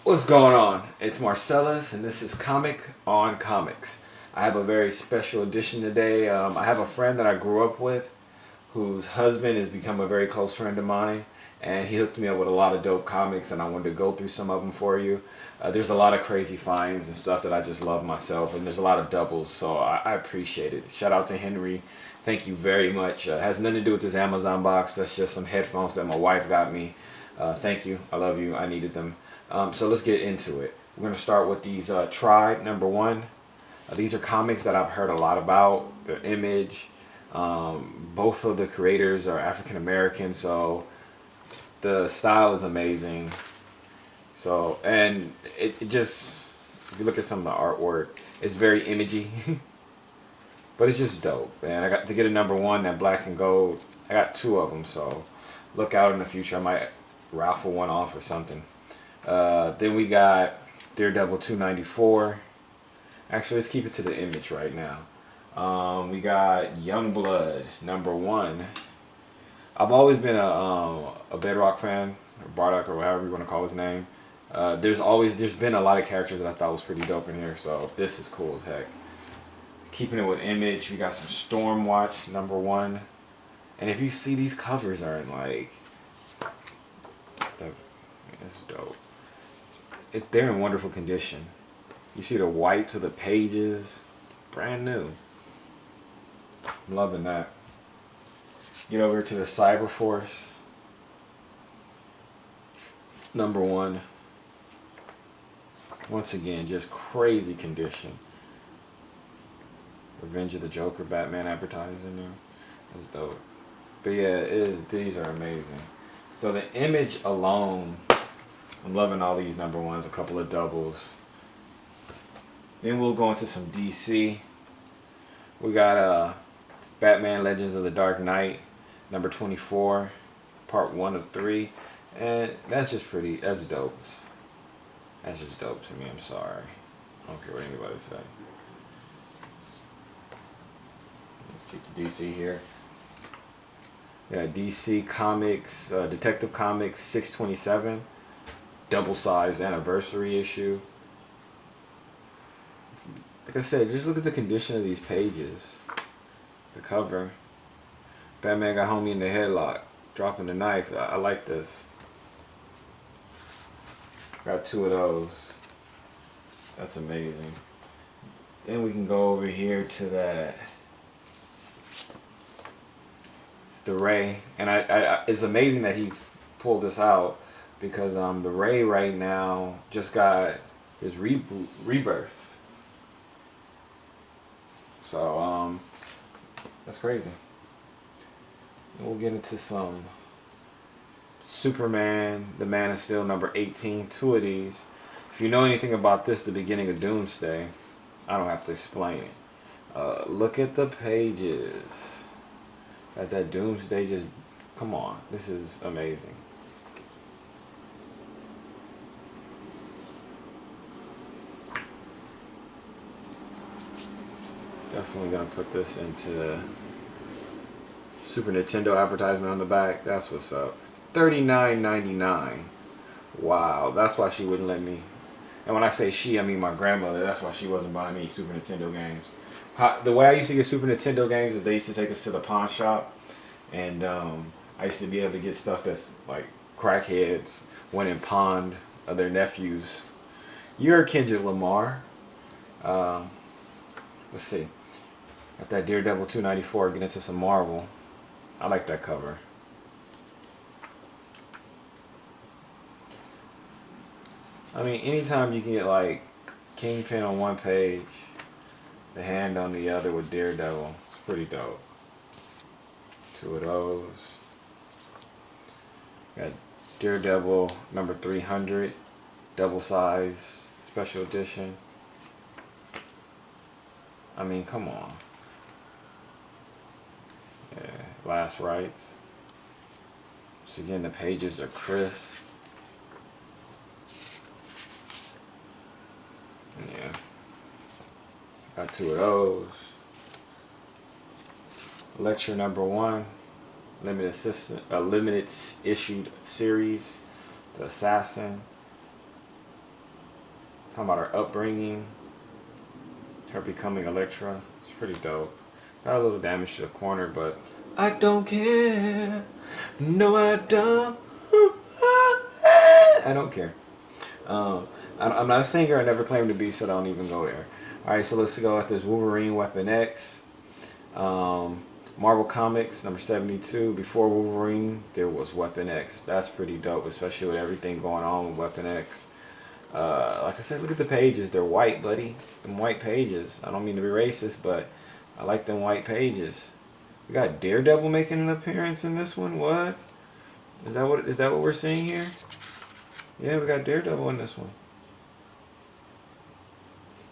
What's going on? It's Marcelous, and this is Comic on Comics. I have a very special edition today. I have a friend that I grew up with whose husband has become a very close friend of mine, and he hooked me up with a lot of dope comics, and I wanted to go through some of them for you. There's a lot of crazy finds and stuff that I just love myself, and there's a lot of doubles, so I appreciate it. Shout out to Henry. Thank you very much. Has nothing to do with this Amazon box. That's just some headphones that my wife got me. Thank you. I love you. I needed them. So let's get into it. We're going to start with these Tribe #1. These are comics that I've heard a lot about. The image. Both of the creators are African American, so the style is amazing. So, and it just, if you look at some of the artwork, it's very imagey. But it's just dope, man. I got to get a #1, that black and gold. I got 2 of them, so look out in the future. I might raffle one off or something. Then we got Daredevil 294. Actually, let's keep it to the image right now. We got Youngblood #1. I've always been a Bedrock fan, or Bardock, or whatever you want to call his name. There's been a lot of characters that I thought was pretty dope in here, so this is cool as heck. Keeping it with image, we got some Stormwatch #1. And if you see, these covers are in like, it's dope. They're in wonderful condition. You see the whites of the pages, brand new. I'm loving that. Get over to the Cyberforce #1. Once again, just crazy condition. Revenge of the Joker, Batman advertised in there. That's dope. But yeah, these are amazing. So the image alone, I'm loving all these #1s, a couple of doubles. Then we'll go into some DC. We got Batman Legends of the Dark Knight, #24, part 1 of 3. And that's just pretty, that's dope. That's just dope to me, I'm sorry. I don't care what anybody say. Let's keep the DC here. Yeah, DC Comics, Detective Comics 627, double-sized anniversary issue. Like I said, just look at the condition of these pages. The cover. Batman got homie in the headlock, dropping the knife. I like this. Got 2 of those. That's amazing. Then we can go over here to the Ray, and it's amazing that he pulled this out because the Ray right now just got his rebirth. So that's crazy. And we'll get into some Superman, the Man of Steel #18. 2 of these. If you know anything about this, the beginning of Doomsday, I don't have to explain it. Look at the pages. That Doomsday just, come on, this is amazing. Definitely gonna put this into the Super Nintendo advertisement on the back. That's what's up. $39.99. Wow, that's why she wouldn't let me. And when I say she, I mean my grandmother. That's why she wasn't buying me Super Nintendo games. The way I used to get Super Nintendo games is they used to take us to the pawn shop, and I used to be able to get stuff that's like crackheads went and pawned their nephews. You're Kendrick Lamar. Let's see. Got that Daredevil 294. Get into some Marvel. I like that cover. I mean, anytime you can get like Kingpin on one page, the Hand on the other with Daredevil, it's pretty dope. 2 of those. Got Daredevil #300, double size, special edition. I mean, come on. Yeah, Last Rites. So again, the pages are crisp. Yeah. Got 2 of those. Lecture #1, limited issued series, The Assassin. Talking about her upbringing, her becoming Electra. It's pretty dope. Got a little damage to the corner, but I don't care. No, I don't. I don't care. I'm not a singer. I never claimed to be, so don't even go there. All right, so let's go at this Wolverine Weapon X. Marvel Comics number 72. Before Wolverine, there was Weapon X. That's pretty dope, especially with everything going on with Weapon X. Like I said, look at the pages. They're white, buddy. Them white pages. I don't mean to be racist, but I like them white pages. We got Daredevil making an appearance in this one. What? Is that what we're seeing here? Yeah, we got Daredevil in this one.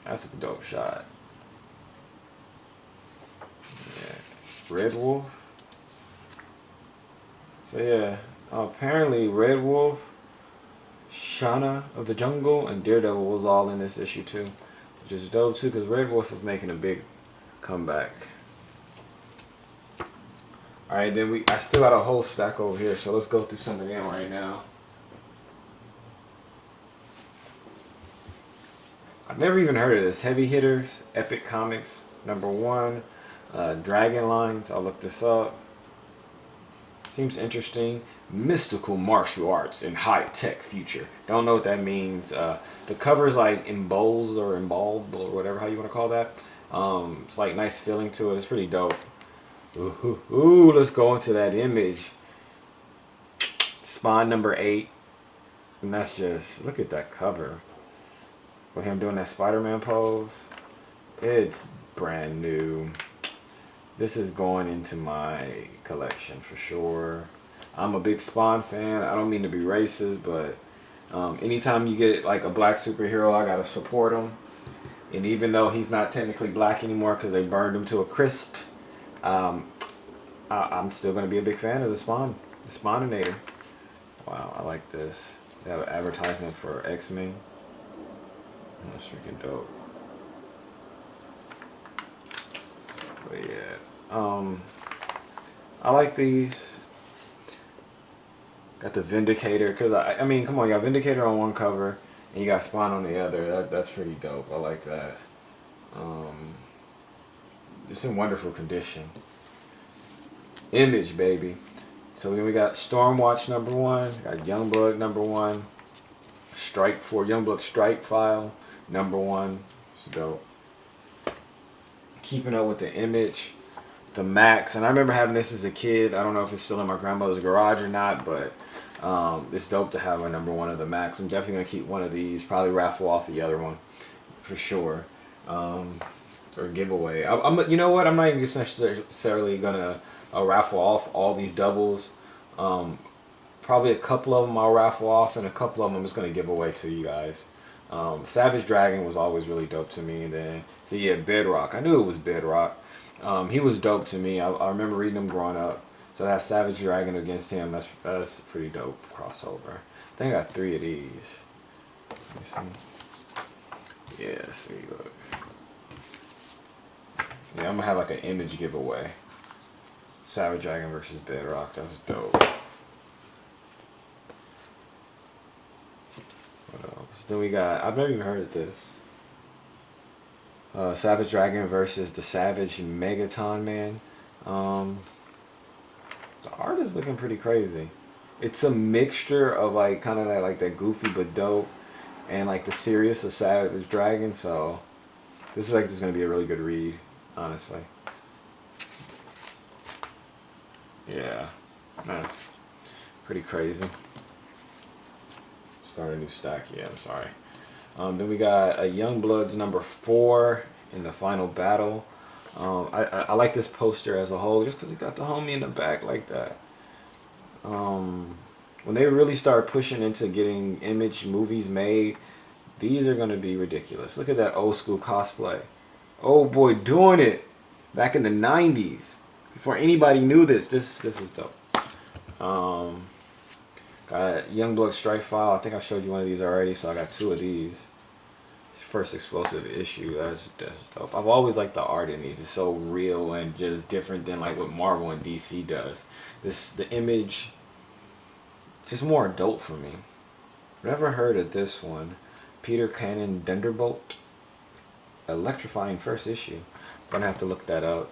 That's a dope shot. Yeah. Red Wolf. So yeah, apparently Red Wolf, Shauna of the Jungle, and Daredevil was all in this issue too, which is dope too, because Red Wolf was making a big comeback. All right, then I still got a whole stack over here, so let's go through some of them right now. I've never even heard of this. Heavy Hitters, Epic Comics, #1. Dragon Lines, I'll look this up. Seems interesting. Mystical martial arts in high-tech future. Don't know what that means. The cover's like embossed or involved or whatever, how you want to call that. It's like nice feeling to it. It's pretty dope. Ooh, let's go into that image. Spawn #8. And that's just, look at that cover. With him doing that Spider-Man pose. It's brand new. This is going into my collection for sure. I'm a big Spawn fan. I don't mean to be racist, but anytime you get like a black superhero, I gotta support him. And even though he's not technically black anymore because they burned him to a crisp, I'm still gonna be a big fan of the Spawninator. Wow, I like this. They have an advertisement for X-Men. That's freaking dope. But yeah, I like these. Got the Vindicator, because I mean, come on, you got Vindicator on one cover and you got Spawn on the other. That's pretty dope. I like that. It's in wonderful condition. Image, baby. So then we got Stormwatch #1, got Youngblood #1, Youngblood Strike File #1. It's dope. Keeping up with the Image, the Max, and I remember having this as a kid. I don't know if it's still in my grandmother's garage or not, but it's dope to have a #1 of the Max. I'm definitely gonna keep one of these. Probably raffle off the other one for sure, or giveaway. You know what? I'm not even necessarily gonna raffle off all these doubles. Probably a couple of them I'll raffle off, and a couple of them I'm just gonna give away to you guys. Savage Dragon was always really dope to me. And then, so yeah, Bedrock. I knew it was Bedrock. He was dope to me. I remember reading him growing up. So that Savage Dragon against him, that's a pretty dope crossover. I think I got 3 of these. Let me see. Yeah, see, look. Yeah, I'm gonna have like an image giveaway. Savage Dragon versus Bedrock. That's dope. What else? Then we got, I've never even heard of this. Savage Dragon versus the Savage Megaton Man. The art is looking pretty crazy. It's a mixture of like kind of that goofy but dope, and like the serious of Savage Dragon. So this is like this is gonna be a really good read, honestly. Yeah, that's pretty crazy. Start a new stack. Yeah, I'm sorry. Then we got a Youngbloods #4 in the final battle. I like this poster as a whole just because it got the homie in the back like that. When they really start pushing into getting Image movies made, these are going to be ridiculous. Look at that old school cosplay. Oh boy, doing it back in the 90s. Before anybody knew this. This is dope. Got Youngblood Strike File. I think I showed you one of these already, so I got 2 of these. First explosive issue. That's dope. I've always liked the art in these. It's so real and just different than like what Marvel and DC does. The Image, just more adult for me. Never heard of this one. Peter Cannon Dunderbolt. Electrifying first issue. Gonna have to look that up.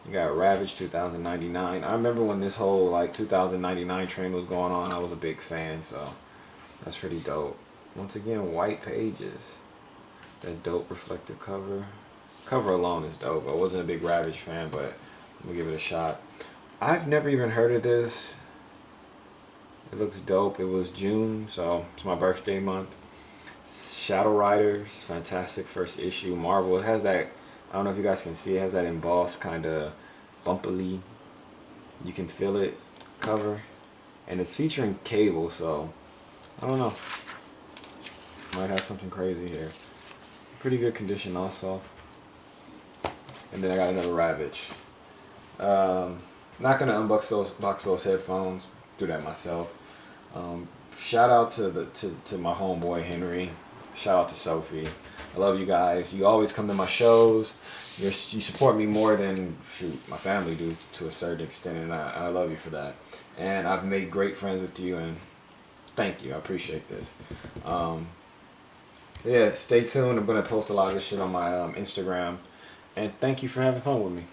You got Ravage 2099. I remember when this whole like 2099 train was going on. I was a big fan, so that's pretty dope. Once again, white pages. That dope reflective cover. Cover alone is dope. I wasn't a big Ravage fan, but I'm gonna give it a shot. I've never even heard of this. It looks dope. It was June, so it's my birthday month. Shadow Riders, fantastic first issue. Marvel. It has that, I don't know if you guys can see, it has that embossed kind of bumpily, you can feel it cover. And it's featuring Cable, so I don't know. Might have something crazy here. Pretty good condition also. And then I got another Ravage. Not gonna unbox those headphones. Do that myself. Shout out to my homeboy Henry. Shout out to Sophie. I love you guys. You always come to my shows. You support me more than my family do to a certain extent, and I love you for that. And I've made great friends with you, and thank you. I appreciate this. Yeah, stay tuned. I'm gonna post a lot of this shit on my Instagram, and thank you for having fun with me.